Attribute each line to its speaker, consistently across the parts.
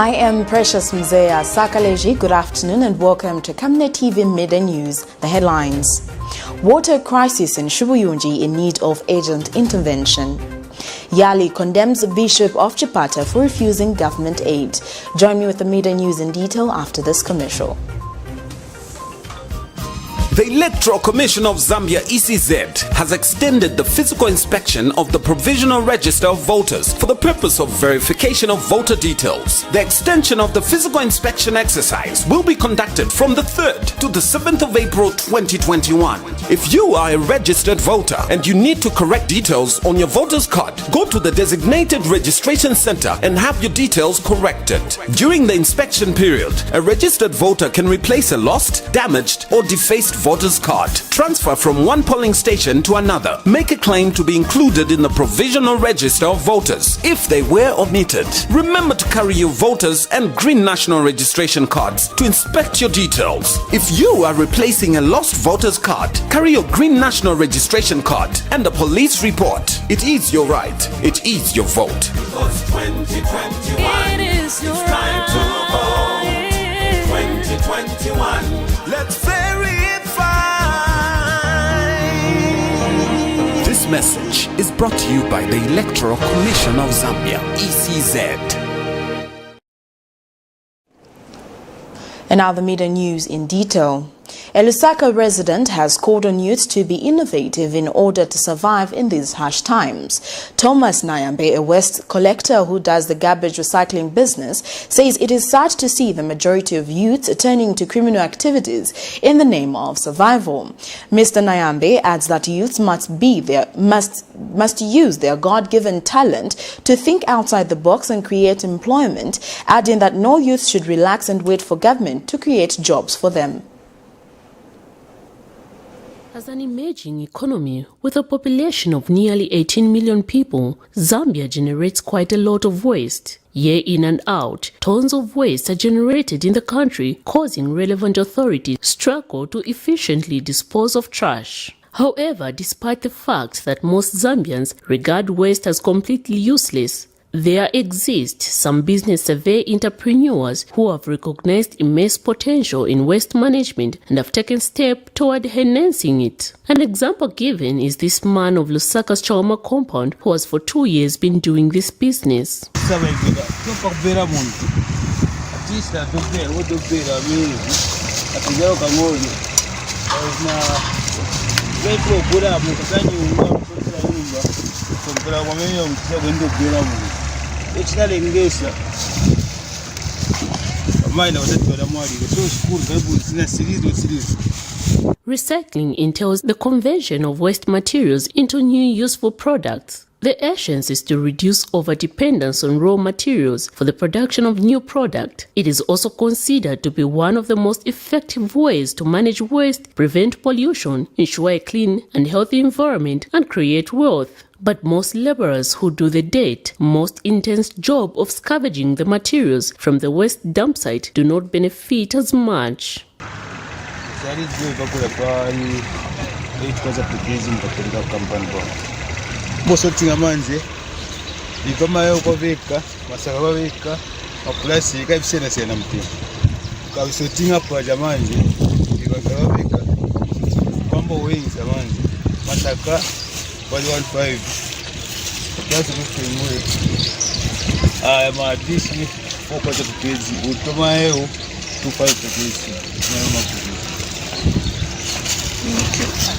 Speaker 1: I am Precious Mzeya Sakaleji. Good afternoon and welcome to Camnet TV Midday News. The headlines. Water crisis in SHIBUYUNJI in need of urgent intervention. Yali condemns Bishop of CHIPATA for refusing government aid. Join me with the midday news in detail after this commercial.
Speaker 2: The Electoral Commission of Zambia, ECZ, has extended the physical inspection of the Provisional Register of Voters for the purpose of verification of voter details. The extension of the physical inspection exercise will be conducted from the 3rd to the 7th of April 2021. If you are a registered voter and you need to correct details on your voter's card, go to the designated registration center and have your details corrected. During the inspection period, a registered voter can replace a lost, damaged, or defaced voter's card, transfer from one polling station to another, make a claim to be included in the Provisional Register of Voters if they were omitted. Remember to carry your voters and green national registration cards to inspect your details. If you are replacing a lost voter's card, carry your green national registration card and a police report. It is your right. It is your vote. Because 2021,
Speaker 3: it is your
Speaker 2: time to vote. 2021, let's verify. This message is brought to you by the Electoral Commission of Zambia, ECZ.
Speaker 1: And now the media news in detail. A Lusaka resident has called on youth to be innovative in order to survive in these harsh times. Thomas Nyambe, a waste collector who does the garbage recycling business, says it is sad to see the majority of youths turning to criminal activities in the name of survival. Mr. Nyambe adds that youths must use their God-given talent to think outside the box and create employment, adding that no youth should relax and wait for government to create jobs for them.
Speaker 3: As an emerging economy with a population of nearly 18 million people, Zambia generates quite a lot of waste. Year in and out, tons of waste are generated in the country, causing relevant authorities struggle to efficiently dispose of trash. However, despite the fact that most Zambians regard waste as completely useless, there exist some business survey entrepreneurs who have recognized immense potential in waste management and have taken steps toward enhancing it. An example given is this man of Lusaka's Chawama compound who has for 2 years been doing this business. Recycling entails the conversion of waste materials into new useful products. The essence is to reduce over-dependence on raw materials for the production of new product. It is also considered to be one of the most effective ways to manage waste, prevent pollution, ensure a clean and healthy environment, and create wealth. But most laborers who do the most intense job of scavenging the materials from the waste dump site do not benefit as much.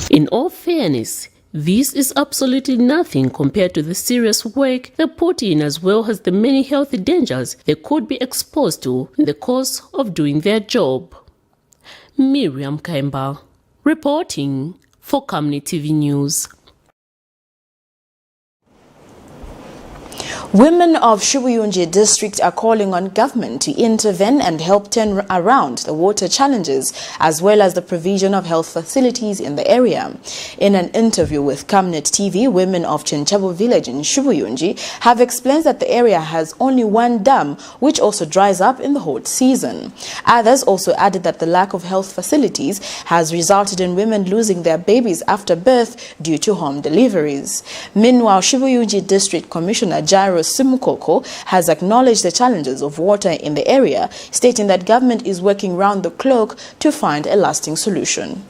Speaker 3: In all fairness, this is absolutely nothing compared to the serious work they put in, as well as the many health dangers they could be exposed to in the course of doing their job. Miriam Kaimba, reporting for Camnet TV News.
Speaker 1: Women of SHIBUYUNJI district are calling on government to intervene and help turn around the water challenges as well as the provision of health facilities in the area. In an interview with Camnet TV, women of Chenchabo village in SHIBUYUNJI have explained that the area has only one dam, which also dries up in the hot season. Others also added that the lack of health facilities has resulted in women losing their babies after birth due to home deliveries. Meanwhile, SHIBUYUNJI District Commissioner Jairo Jairus Simukoko has acknowledged the challenges of water in the area, stating that government is working round the clock to find a lasting solution.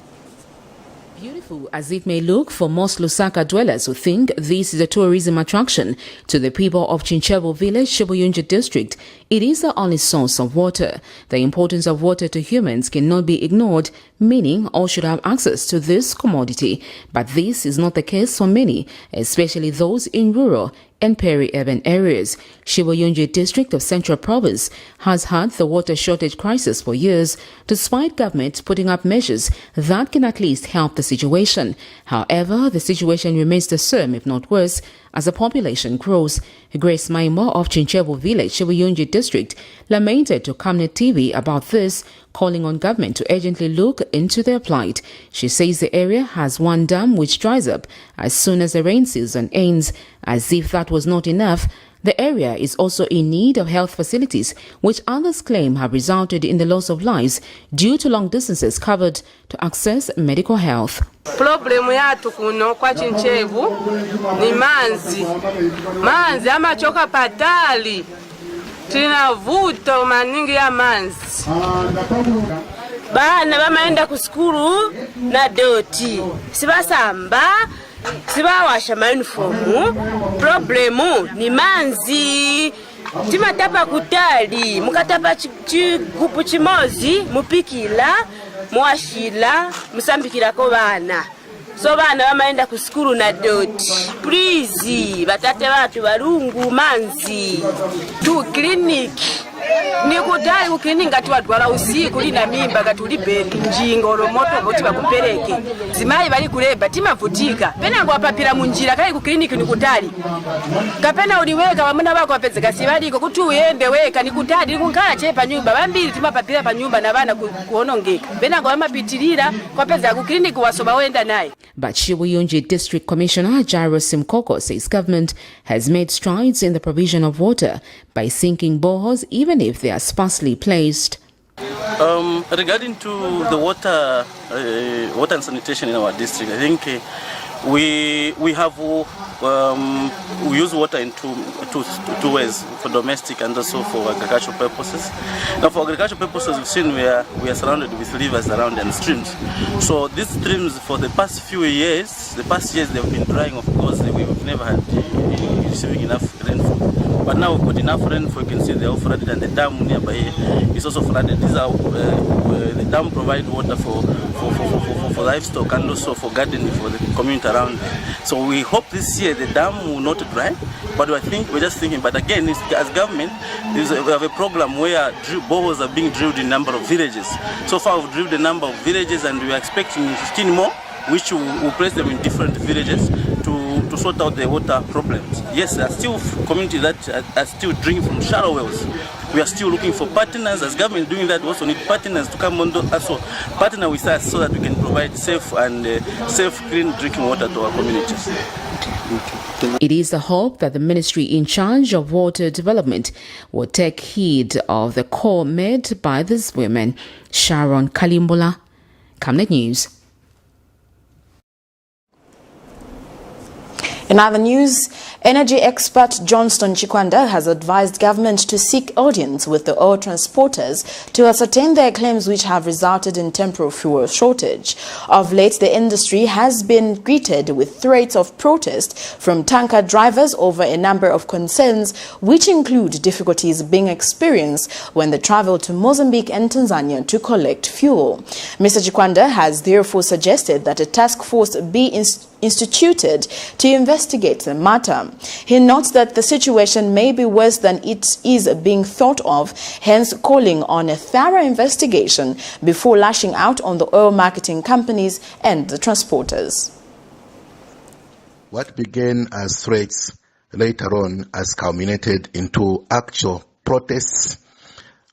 Speaker 4: Beautiful as it may look for most Lusaka dwellers who think this is a tourism attraction, to the people of Chinchebo village, SHIBUYUNJI district, it is the only source of water. The importance of water to humans cannot be ignored, meaning all should have access to this commodity. But this is not the case for many, especially those in rural and peri-urban areas. SHIBUYUNJI district of Central Province has had the water shortage crisis for years, despite government putting up measures that can at least help the situation. However, the situation remains the same, if not worse, as the population grows. Grace Maimo of Chinchebo village, SHIBUYUNJI district, lamented to Camnet TV about this, calling on government to urgently look into their plight. She says the area has one dam which dries up as soon as the rain season ends. As if that was not enough, the area is also in need of health facilities, which others claim have resulted in the loss of lives due to long distances covered to access medical health.
Speaker 5: Problemu yatu kuno kwa Chinchebu ni manzi amachoka patali, tinavuto maningi ya manzi. Bana bamaenda kuskuru na doti, sibasamba, sibawasha uniformu. Problemu ni manzi, timatapa kutali, mukatapa chikupu chimozi, mupikila, muashila, musambikila bana. So bana bamaenda kuskuru na doti. Please, batate watu barungu manzi. Tu clinic. Ni kudai ukini ngati wadwala usiku lina mimba gatulibe njingo lomoto boti bakupereke. Zimayi bali kuleba timavutika. Pena ngwapapira munjira kali ku clinic ni kudali. Kapena uliweka bamuna bako bapezeka sibali ko kuti uyende weka ni kudali kunkala chepa nyumba bambiri timapapira pa nyumba na bana kuonongeka. Pena ngwamapitirira kwapeza ku clinic wasoba wenda naye.
Speaker 4: But SHIBUYUNJI District Commissioner Jairus Simukoko says government has made strides in the provision of water by sinking boreholes even if they are sparsely placed.
Speaker 6: Regarding to the water and sanitation in our district, I think we use water in two ways, for domestic and also for agricultural purposes. Now, for agricultural purposes, we've seen we are surrounded with rivers around and streams. So these streams, for the past few years, they've been drying. Of course, we've never had receiving enough rainfall. But now we've got enough rainfall. You can see they're all flooded, and the dam nearby is also flooded. These are the dam provide water for livestock and also for gardening for the community around there. So we hope this year the dam will not dry. But we're just thinking. But again, as government, we have a program where boreholes are being drilled in a number of villages. So far, we've drilled a number of villages, and we are expecting 15 more, which will place them in different villages to sort out the water problems. Yes, there are still communities that are still drinking from shallow wells. We are still looking for partners. As government doing that, we also need partners to come on, also partner with us so that we can provide safe, clean drinking water to our communities.
Speaker 4: It is the hope that the ministry in charge of water development will take heed of the call made by these women. Sharon Kalimbola, Camnet News.
Speaker 1: In other news, energy expert Johnston Chikwanda has advised government to seek audience with the oil transporters to ascertain their claims which have resulted in temporary fuel shortage. Of late, the industry has been greeted with threats of protest from tanker drivers over a number of concerns, which include difficulties being experienced when they travel to Mozambique and Tanzania to collect fuel. Mr. Chikwanda has therefore suggested that a task force be instituted to investigate the matter. He notes that the situation may be worse than it is being thought of, hence calling on a thorough investigation before lashing out on the oil marketing companies and the transporters.
Speaker 7: What began as threats later on has culminated into actual protests,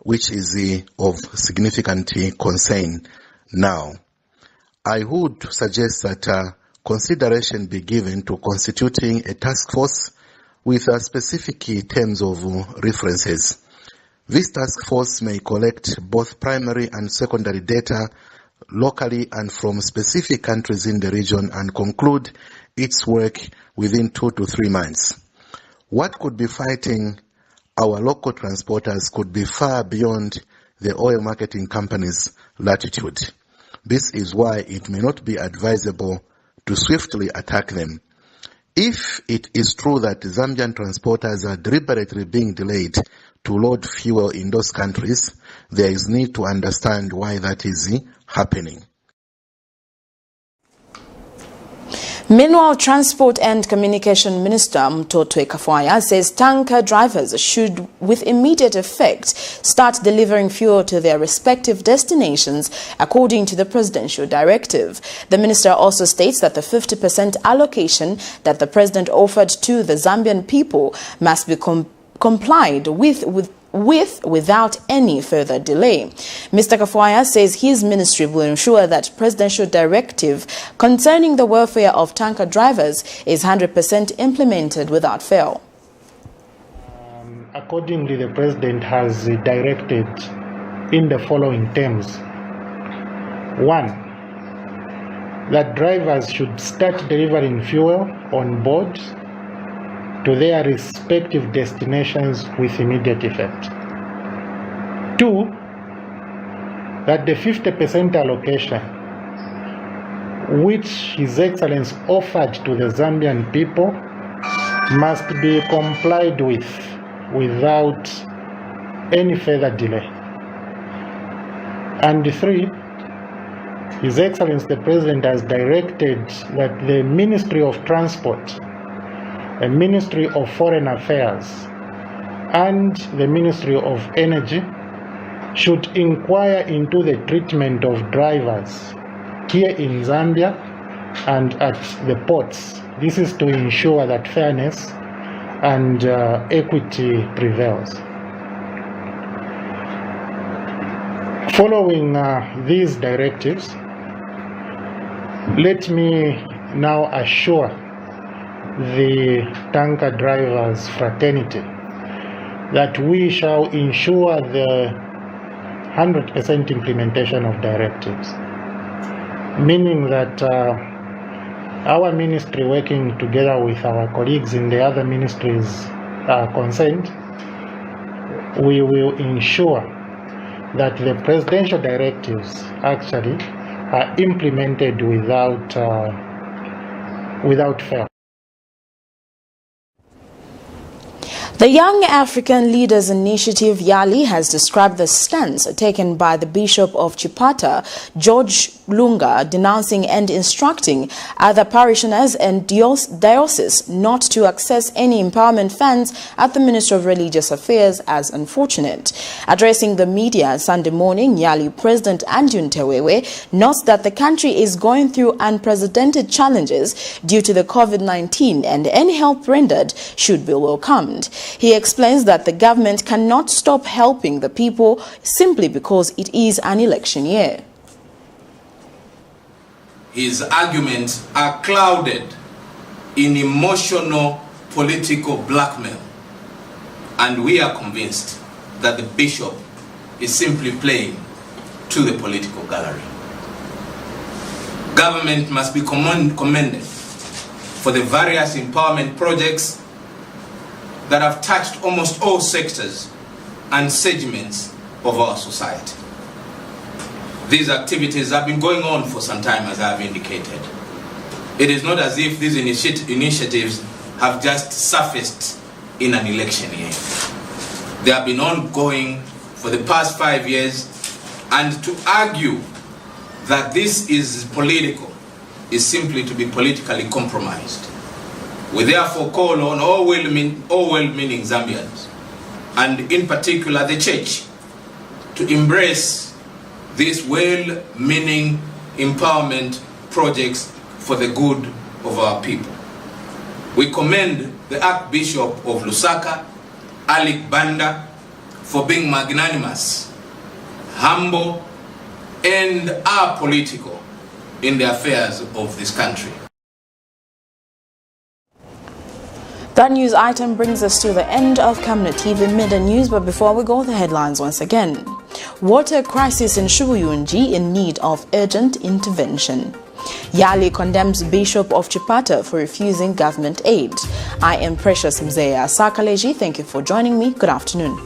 Speaker 7: which is of significant concern now. I would suggest that consideration be given to constituting a task force with specific terms of references. This task force may collect both primary and secondary data locally and from specific countries in the region and conclude its work within 2 to 3 months. What could be fighting our local transporters could be far beyond the oil marketing companies' latitude. This is why it may not be advisable to swiftly attack them. If it is true that Zambian transporters are deliberately being delayed to load fuel in those countries, there is need to understand why that is happening.
Speaker 1: Meanwhile, Transport and Communication Minister Mtotwe Kafwaya says tanker drivers should, with immediate effect, start delivering fuel to their respective destinations according to the presidential directive. The minister also states that the 50% allocation that the president offered to the Zambian people must be complied with without any further delay. Mr. Kafwaya says his ministry will ensure that presidential directive concerning the welfare of tanker drivers is 100% implemented without fail.
Speaker 8: Accordingly, the president has directed in the following terms. 1. That drivers should start delivering fuel on board to their respective destinations with immediate effect. 2, that the 50% allocation which His Excellency offered to the Zambian people must be complied with without any further delay. And 3, His Excellency the President has directed that the Ministry of Transport, the Ministry of Foreign Affairs, and the Ministry of Energy should inquire into the treatment of drivers here in Zambia and at the ports. This is to ensure that fairness and equity prevails. Following these directives, let me now assure the tanker drivers fraternity that we shall ensure the 100% implementation of directives, meaning that our ministry, working together with our colleagues in the other ministries concerned, we will ensure that the presidential directives actually are implemented without fail.
Speaker 1: The Young African Leaders Initiative, Yali, has described the stance taken by the Bishop of CHIPATA, George Lunga, denouncing and instructing other parishioners and dioceses not to access any empowerment funds at the Ministry of Religious Affairs as unfortunate. Addressing the media Sunday morning, Yali President Andrew Ntewewe notes that the country is going through unprecedented challenges due to the COVID-19 and any help rendered should be welcomed. He explains that the government cannot stop helping the people simply because it is an election year.
Speaker 9: His arguments are clouded in emotional political blackmail, and we are convinced that the bishop is simply playing to the political gallery. Government must be commended for the various empowerment projects that have touched almost all sectors and segments of our society. These activities have been going on for some time, as I have indicated. It is not as if these initiatives have just surfaced in an election year. They have been ongoing for the past 5 years, and to argue that this is political is simply to be politically compromised. We therefore call on all well-meaning Zambians, and in particular the church, to embrace these well-meaning empowerment projects for the good of our people. We commend the Archbishop of Lusaka, Alec Banda, for being magnanimous, humble, and apolitical in the affairs of this country.
Speaker 1: That news item brings us to the end of Camnet TV Midday News, but before we go, the headlines once again. Water crisis in Shibuyunji in need of urgent intervention. Yali condemns Bishop of Chipata for refusing government aid. I am Precious Mzeya Sakaleji. Thank you for joining me. Good afternoon.